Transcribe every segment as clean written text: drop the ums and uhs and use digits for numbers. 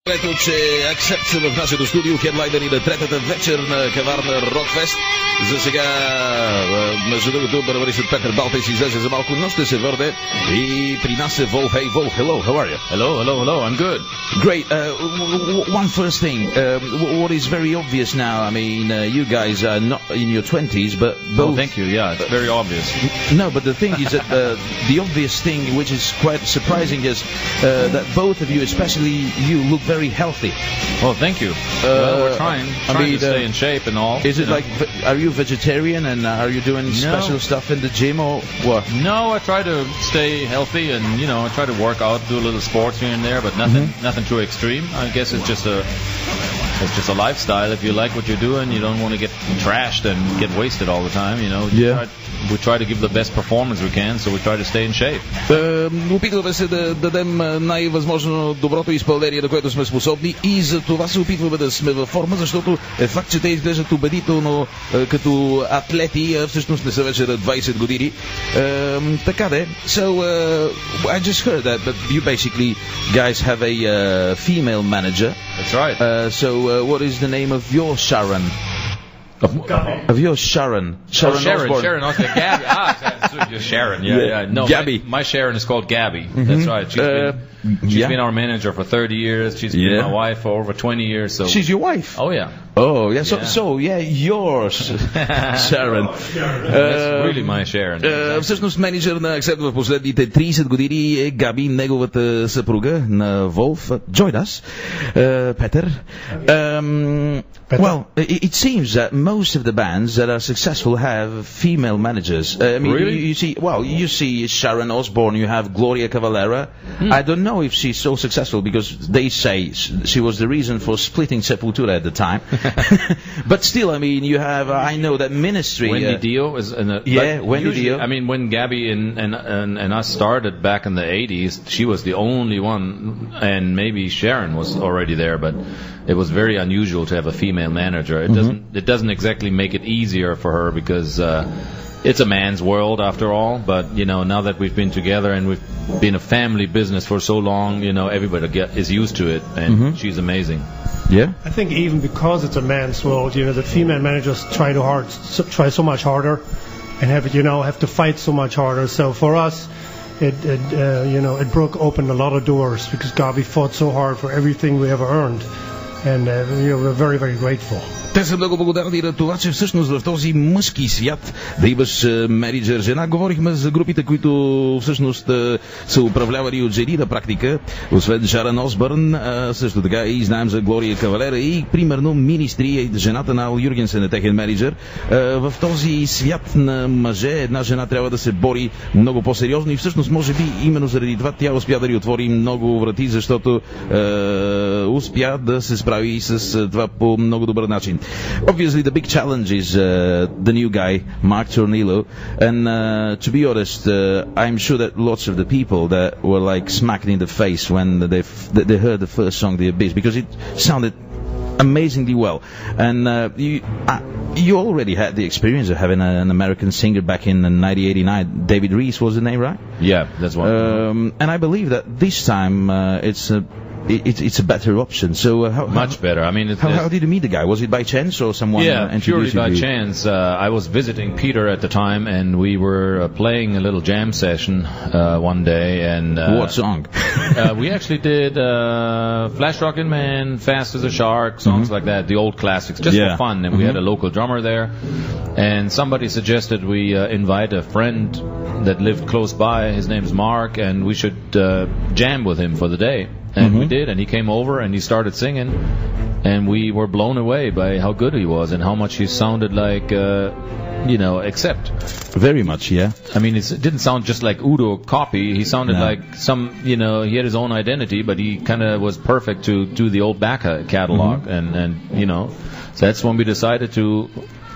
Ето, че Accept в нашето студио, хедлайнери на третата вечер на Каварна Рокфест. За сега, между другото, барабаристът Петър Балтай си излезе за малко, но ще се върне. И при нас е Wolf. Hey, Wolf, hello, how are you? Hello, I'm good. Great. One first thing, what is very obvious now, I mean, you guys are not in your 20s, but both... Oh, thank you, yeah, it's very obvious. No, but the thing is that the obvious thing, which is quite surprising, is that both of you, especially you, look very healthy. Well, thank you. Well, we're trying to stay in shape and all. Is it like, are you vegetarian and are you doing special stuff in the gym or what? No, I try to stay healthy and, you know, I try to work out, do a little sports here and there, but nothing too extreme. I guess it's just a lifestyle. If you like what you're doing, you don't want to get trashed and get wasted all the time, you know. We try to give the best performance we can, so we try to stay in shape. Опитваме се да дадем най-възможно доброто изпълнение, на което сме способни, и за това се опитваме да сме във форма, защото е факт, че те изглеждат убедително като атлети, а всъщност не са вече на 20 години. Така де. So, I just heard that, but you basically guys have a female manager. That's right. So, what is the name of your Sharon? Of your Sharon. Sharon, okay, Gabby. Sharon, yeah. No, Gabby. My Sharon is called Gabby. That's right. She's been our manager for 30 years. She's been my wife for over 20 years. So she's your wife? Oh, yeah. Oh, yeah. So yours, Sharon. That's really my Sharon. Всъщност менеджер на Accept в последните 30 години е Габи, неговата съпруга на Wolf. Join us, Peter. Well, it seems that most of the bands that are successful have female managers. I mean, really? you see Sharon Osbourne, you have Gloria Cavalera. I don't know if she's so successful because they say she was the reason for splitting Sepultura at the time. But still, I mean, you have, I know that Ministry... Wendy Dio is... Wendy Dio. I mean, when Gabby and us started back in the 80s, she was the only one, and maybe Sharon was already there, but it was very unusual to have a female manager. It doesn't exactly make it easier for her because it's a man's world after all. But you know, now that we've been together and we've been a family business for so long, you know, everybody is used to it, and she's amazing. Yeah, I think even because it's a man's world, you know, the female managers try so much harder, and have to fight so much harder. So for us, it broke open a lot of doors because Gabi fought so hard for everything we ever earned. And we're very, very grateful. Те са много благодарни на това, че всъщност в този мъжки свят да имаш менеджер жена. Говорихме за групите, които всъщност са управлявани от жени на практика, освен Шарон Осбърн, също така и знаем за Глория Кавалера и примерно Министри, жената на Ал Юргенсен е техен менеджер. В този свят на мъже една жена трябва да се бори много по-сериозно и всъщност може би именно заради това тя успя да ни отвори много врати, защото успя да се справи с това по много добър начин. Obviously, the big challenge is the new guy, Mark Tornillo, and to be honest, I'm sure that lots of the people that were like smacked in the face when they heard the first song, The Abyss, because it sounded amazingly well. And you already had the experience of having an American singer back in 1989. David Reese was the name, right? Yeah, that's one. And I believe that this time it's a better option. So much better. I mean, how did you meet the guy? Was it by chance or someone? Yeah, purely by chance. I was visiting Peter at the time, and we were playing a little jam session one day. And what song? We actually did Flash Rockin' Man, Fast as a Shark, songs like that, the old classics, just for fun. And we had a local drummer there, and somebody suggested we invite a friend that lived close by. His name's Mark, and we should jam with him for the day. And we did, and he came over and he started singing, and we were blown away by how good he was and how much he sounded like, Accept. Very much, yeah. I mean, it didn't sound just like Udo copy. He sounded like he had his own identity, but he kind of was perfect to do the old back catalog, and so that's when we decided to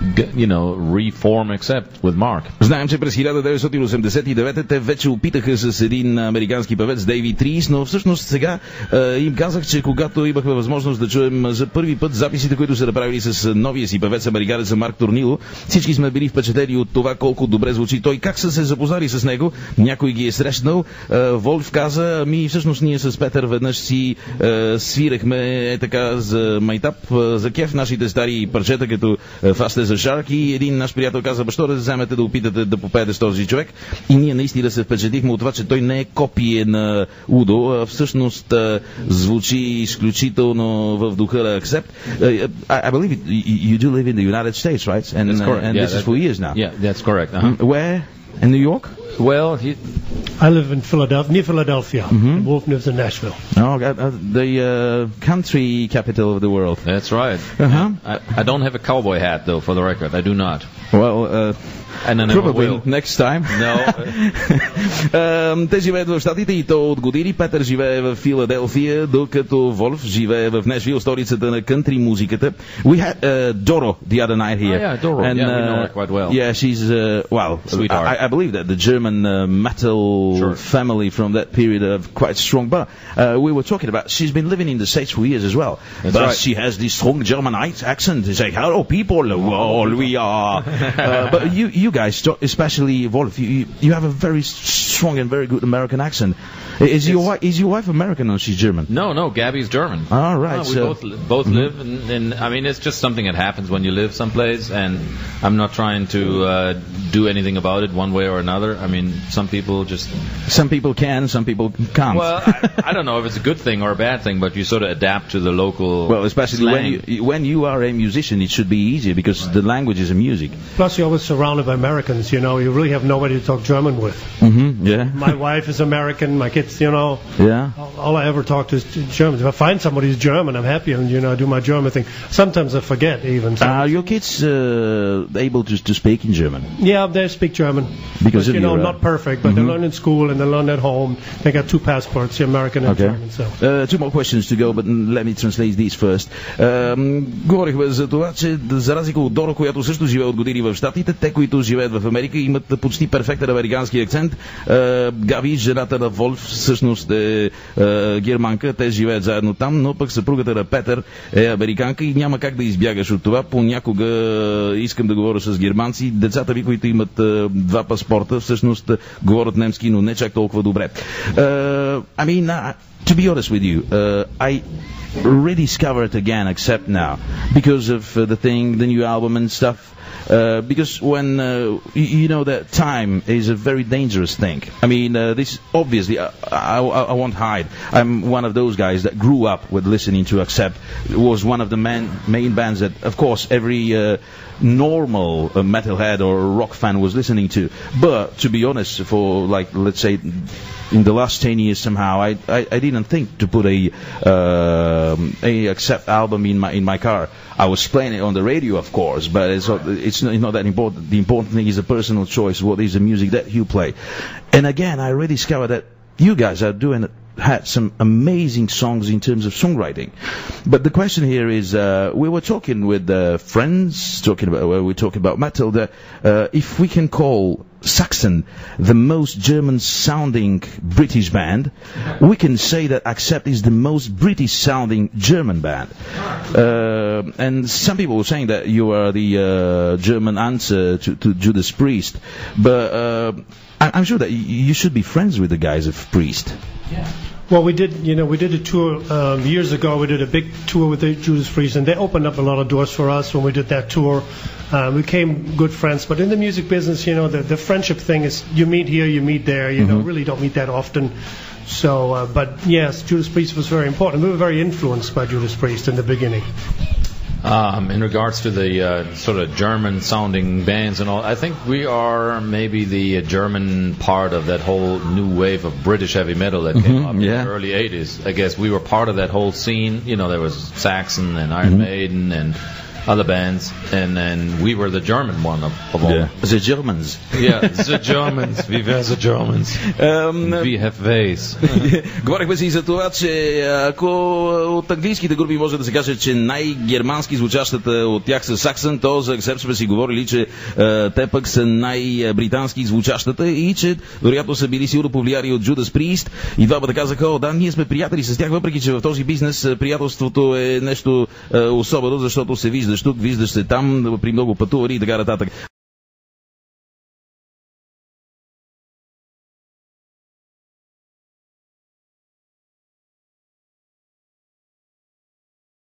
reform Accept with Mark. Знаем, че през 1989 те вече опитаха с един американски певец Дейвид Рис, но всъщност сега им казах, че когато имахме възможност да чуем за първи път записите, които са направили с новия си певец американец Марк Турнило, всички сме били впечатлени от това колко добре звучи той, как са се запознали с него, някой ги е срещнал. Волф каза, всъщност ние с Петър веднъж си свирахме така за майтап, за кеф нашите стари парчета, като Fast as a Shark, и един наш приятел каза, защо да вземете да опитате да попеете с този човек, и ние наистина се впечатлихме от това, че той не е копие на Удо, а всъщност звучи изключително в духа на Accept. I believe you do live in the United States, right? And, that's correct. And this is for years now. Yeah, that's correct. Where? In New York? Well, I live in Philadelphia, near Philadelphia. And Wolf lives in Nashville. Oh, the country capital of the world. That's right. I don't have a cowboy hat, though, for the record. I do not. Well, and I never probably will. Next time. No. Те живеят в Щатите и то от години. Петър живее в Филаделфия, докато Волф живее в Нешвил, столицата на кънтри музиката. We had Doro the other night here. Oh, yeah, Doro. And, we know her quite well. Yeah, she's, sweetheart. I believe that the German metal family from that period are quite strong. But we were talking about, she's been living in the States for years as well. That's but right. she has this strong German accent. It's like, hello people, well, we are. But you guys, especially Wolf, you have a very strong and very good American accent. Is your wife American or she's German? No, Gabby's German. All right. We both live, and I mean, it's just something that happens when you live someplace, and I'm not trying to do anything about it one way or another. I mean, some people can, some people can't. Well, I don't know if it's a good thing or a bad thing, but you sort of adapt to the local. Well, especially when you are a musician, it should be easier because the language is a music. Plus, you're always surrounded by Americans. You really have nobody to talk German with. Yeah. My wife is American. My kids, Yeah. All I ever talk to is German. If I find somebody who's German, I'm happy, and I do my German thing. Sometimes I forget even. Are your kids able to speak in German? Yeah, they speak German. Because but, not perfect, but they learn in school and they learn at home. They got two passports, American and German. So. Two more questions to go, but let me translate these first. Говорихме за това, че за разлика от Доро, която също живее от години в Щатите, те, които живеят в Америка, имат почти перфектен американски акцент. Габи, жената на Волф, всъщност е германка, те живеят заедно там, но пък съпругата на Петър е американка и няма как да избягаш от това. Понякога искам да говоря с германци. Децата ви, които имат два паспорта, всъщност говорят немски, но не чак толкова добре. To be honest with you, I rediscovered again Accept now because of the new album and stuff. Because when you know that time is a very dangerous thing. I mean, this obviously I won't hide. I'm one of those guys that grew up with listening to Accept. It was one of the main bands that, of course, every normal metalhead or rock fan was listening to. But to be honest, for let's say in the last 10 years somehow I didn't think to put a Accept album in my car. I was playing it on the radio, of course, but it's not that important. The important thing is a personal choice. What is the music that you play? And again, I rediscovered that you guys are had some amazing songs in terms of songwriting. But the question here is, we were talking with friends, we're talking about metal, that if we can call Saxon the most German-sounding British band, we can say that Accept is the most British-sounding German band. And some people were saying that you are the German answer to Judas Priest, but I'm sure that you should be friends with the guys of Priest. Yeah. Well, we did a tour years ago. We did a big tour with the Judas Priest, and they opened up a lot of doors for us when we did that tour. We became good friends. But in the music business, the friendship thing is you meet here, you meet there. Really don't meet that often. So, but yes, Judas Priest was very important. We were very influenced by Judas Priest in the beginning. In regards to the sort of German-sounding bands and all, I think we are maybe the German part of that whole new wave of British heavy metal that came up in the early 80s. I guess we were part of that whole scene. There was Saxon and Iron Maiden and other bands, and then we were the German one of all. Yeah. The Germans. Yeah, the Germans. We were the Germans. We have ways. Говорихме си за това, че ако от английските групи може да се каже, че най-германски звучащата от тях са Saxon, то за Accept сме си говорили, че те пък са най-британски звучащата и че вероятно са били силно повлияни от Judas Priest. И двамата казаха, да, ние сме приятели с тях, въпреки че в този бизнес приятелството е нещо особено, защото се виждаш тук, виждаш се там, при много пътували и така нататък.